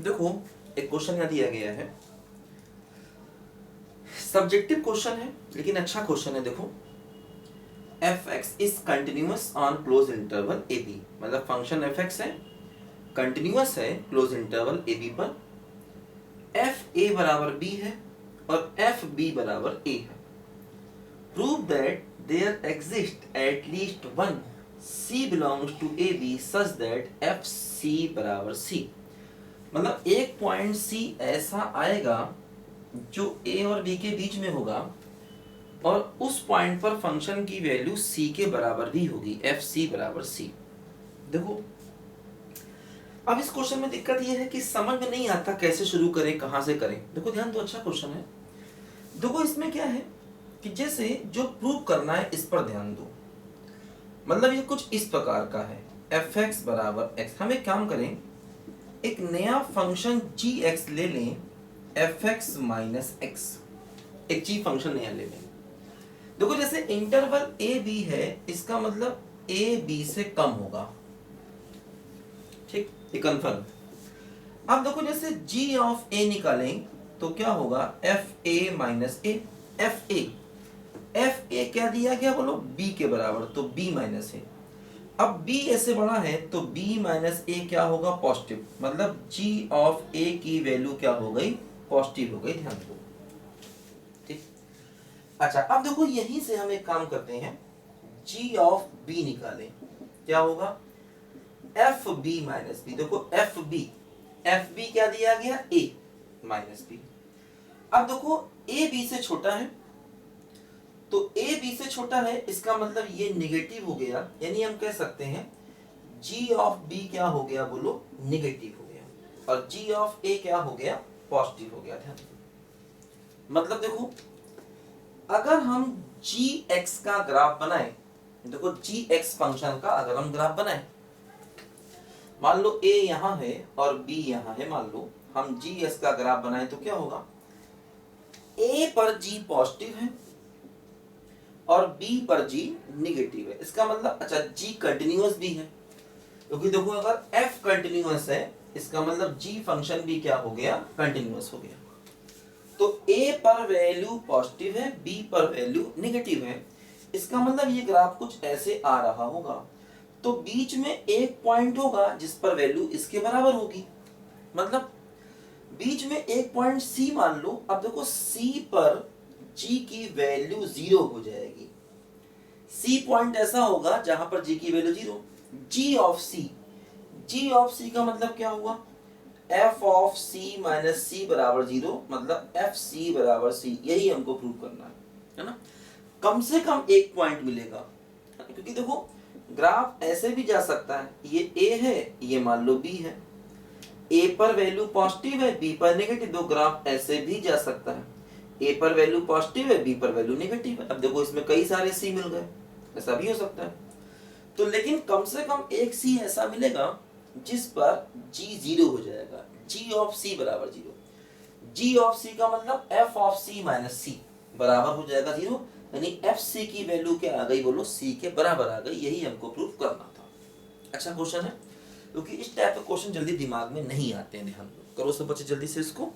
देखो एक क्वेश्चन यहाँ दिया गया है, सब्जेक्टिव क्वेश्चन है लेकिन अच्छा क्वेश्चन है। देखो f x is continuous on close interval a b, मतलब फंक्शन एफ एक्स है, कंटिन्यूअस है क्लोज इंटरवल ए बी पर, एफ ए बराबर बी है और एफ बी बराबर ए है। Prove that there exist at least one c belongs to a b such that f c बराबर सी, मतलब एक पॉइंट सी ऐसा आएगा जो ए और बी के बीच में होगा और उस पॉइंट पर फंक्शन की वैल्यू सी के बराबर भी होगी, एफ सी बराबर सी। देखो अब इस क्वेश्चन में दिक्कत यह है कि समझ में नहीं आता कैसे शुरू करें, कहां से करें। देखो ध्यान दो, अच्छा क्वेश्चन है। देखो इसमें क्या है कि जैसे जो प्रूव करना है इस पर ध्यान दो, मतलब ये कुछ इस प्रकार का है, एफ एक्स बराबर एक्स। हम एक काम करें, एक नया फंक्शन जी एक्स ले लें, एफ एक्स माइनस एक्स, एक जी फंक्शन नया ले लें। देखो जैसे इंटरवल ए बी है, इसका मतलब ए बी से कम होगा, ठीक, ये कंफर्म। अब देखो जैसे जी ऑफ ए निकालें तो क्या होगा, F A minus A, F A क्या दिया गया बोलो, बी के बराबर, तो बी माइनस ए। अब b ऐसे बड़ा है तो b माइनस ए क्या होगा, पॉजिटिव, मतलब g ऑफ a की वैल्यू क्या हो गई, पॉजिटिव हो गई, ध्यान दो, ठीक। अच्छा अब देखो यहीं से हम एक काम करते हैं, g ऑफ b निकालें, क्या होगा, एफ बी माइनस बी। देखो एफ बी क्या दिया गया, a माइनस बी। अब देखो a b से छोटा है तो a b से छोटा है, इसका मतलब ये नेगेटिव हो गया, यानी हम कह सकते हैं g ऑफ b क्या हो गया बोलो, नेगेटिव हो गया, और g ऑफ a क्या हो गया, पॉजिटिव हो गया। ध्यान दो, मतलब देखो अगर हम gx का ग्राफ बनाएं, देखो gx फंक्शन का अगर हम ग्राफ बनाएं, मान लो a यहां है और b यहां है, मान लो हम gx का ग्राफ बनाएं तो क्या होगा, a पर g पॉजिटिव है और b पर g निगेटिव है, इसका मतलब अच्छा g कंटिन्यूअस भी है, क्योंकि देखो अगर f कंटिन्यूअस है इसका मतलब g फंक्शन भी क्या हो गया, कंटिन्यूअस हो गया। तो a पर वैल्यू पॉजिटिव है, b पर वैल्यू निगेटिव है, इसका मतलब ये ग्राफ कुछ ऐसे आ रहा होगा। तो बीच में एक पॉइंट होगा जिस पर वैल्यू इसके बराबर होगी, मतलब बीच में एक पॉइंट c मान लो। अब देखो c पर g की वैल्यू 0 हो जाएगी, c पॉइंट ऐसा होगा जहां पर g की वैल्यू 0। g ऑफ c का मतलब क्या हुआ, f of c minus c बराबर 0, मतलब एफ सी बराबर c, यही हमको प्रूव करना है ना। कम से कम एक पॉइंट मिलेगा, क्योंकि देखो ग्राफ ऐसे भी जा सकता है, ये a है, ये मान लो b है, a पर वैल्यू पॉजिटिव है, b पर नेगेटिव, दो ग्राफ ऐसे भी जा सकता है, a पर वैल्यू पॉजिटिव है, b पर वैल्यू नेगेटिव है। अब देखो इसमें कई सारे c मिल गए, ऐसा भी हो सकता है। तो लेकिन कम से कम एक c ऐसा मिलेगा जिस पर g 0 हो जाएगा, g ऑफ c बराबर 0। g ऑफ c का मतलब f of c minus c बराबर हो जाएगा 0, यानी एफ सी की वैल्यू क्या आ गई बोलो, c के बराबर आ गई, यही हमको प्रूव करना था। अच्छा क्वेश्चन है, क्योंकि इस टाइप के क्वेश्चन जल्दी दिमाग में नहीं आते हैं, ध्यान करो सब बच्चे जल्दी से इसको